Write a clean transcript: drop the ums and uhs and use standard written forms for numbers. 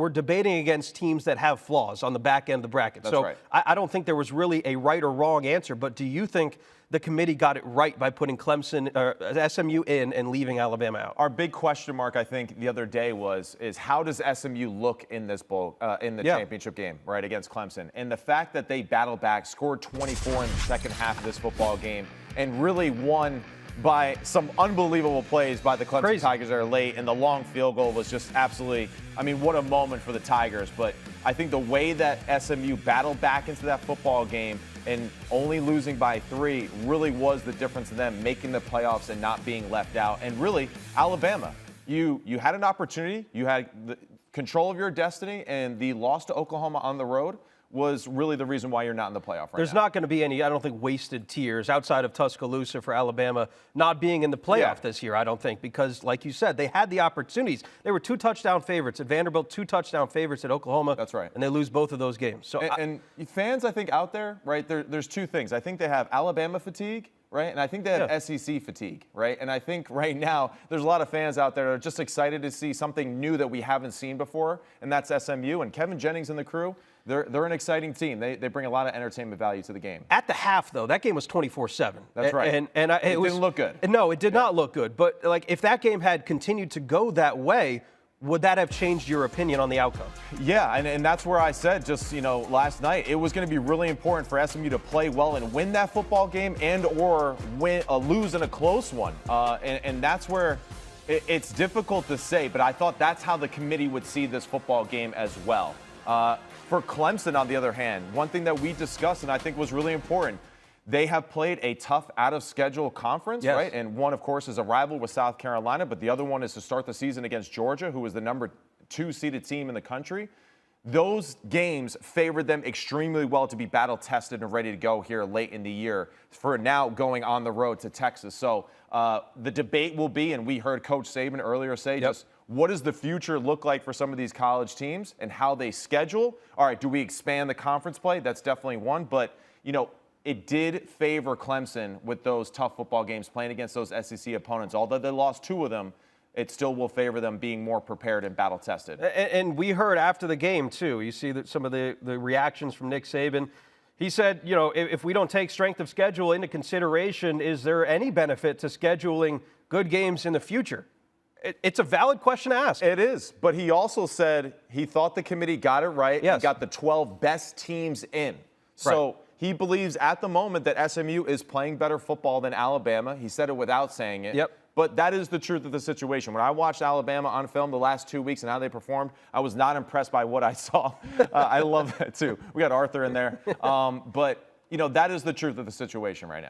we're debating against teams that have flaws on the back end of the bracket. That's right. I don't think there was really a right or wrong answer, but do you think the committee got it right by putting SMU in and leaving Alabama out? Our big question mark, I think, the other day is how does SMU look in this bowl, in the championship game, right, against Clemson? And the fact that they battled back, scored 24 in the second half of this football game, and really won by some unbelievable plays by the Clemson Tigers that are late, and the long field goal was just absolutely, I mean, what a moment for the Tigers. But I think the way that SMU battled back into that football game and only losing by 3 really was the difference in them making the playoffs and not being left out. And really, Alabama, you had an opportunity, you had the control of your destiny, and the loss to Oklahoma on the road was really the reason why you're not in the playoff right There's now. not going to be any, I don't think, wasted tears outside of Tuscaloosa for Alabama not being in the playoff this year, I don't think, because, like you said, they had the opportunities. They were 2 touchdown favorites at Vanderbilt, 2 touchdown favorites at Oklahoma. That's right. And they lose both of those games. So and fans, I think, out there, right, there's 2 things. I think they have Alabama fatigue, right? And I think they have SEC fatigue, right? And I think right now there's a lot of fans out there that are just excited to see something new that we haven't seen before, and that's SMU. And Kevin Jennings and the crew, they're an exciting team. They bring a lot of entertainment value to the game. At the half, though, that game was 24-7. That's right. And it didn't look good. No, it did not look good. But, like, if that game had continued to go that way, would that have changed your opinion on the outcome? Yeah, and that's where I said just, last night, it was going to be really important for SMU to play well and win that football game and or lose in a close one. And that's where it's difficult to say, but I thought that's how the committee would see this football game as well. For Clemson, on the other hand, one thing that we discussed and I think was really important, they have played a tough out-of-schedule conference, right? And one, of course, is a rival with South Carolina, but the other one is to start the season against Georgia, who is the number 2 seeded team in the country. Those games favored them extremely well to be battle-tested and ready to go here late in the year for now going on the road to Texas. So the debate will be, and we heard Coach Saban earlier say, just what does the future look like for some of these college teams and how they schedule? All right, do we expand the conference play? That's definitely one. But, it did favor Clemson with those tough football games playing against those SEC opponents. Although they lost 2 of them, it still will favor them being more prepared and battle-tested. And we heard after the game, too. You see that some of the reactions from Nick Saban. He said, if we don't take strength of schedule into consideration, is there any benefit to scheduling good games in the future? It's a valid question to ask. It is. But he also said he thought the committee got it right and got the 12 best teams in. So he believes at the moment that SMU is playing better football than Alabama. He said it without saying it. But that is the truth of the situation. When I watched Alabama on film the last 2 weeks and how they performed, I was not impressed by what I saw. I love that, too. We got Arthur in there. But, that is the truth of the situation right now.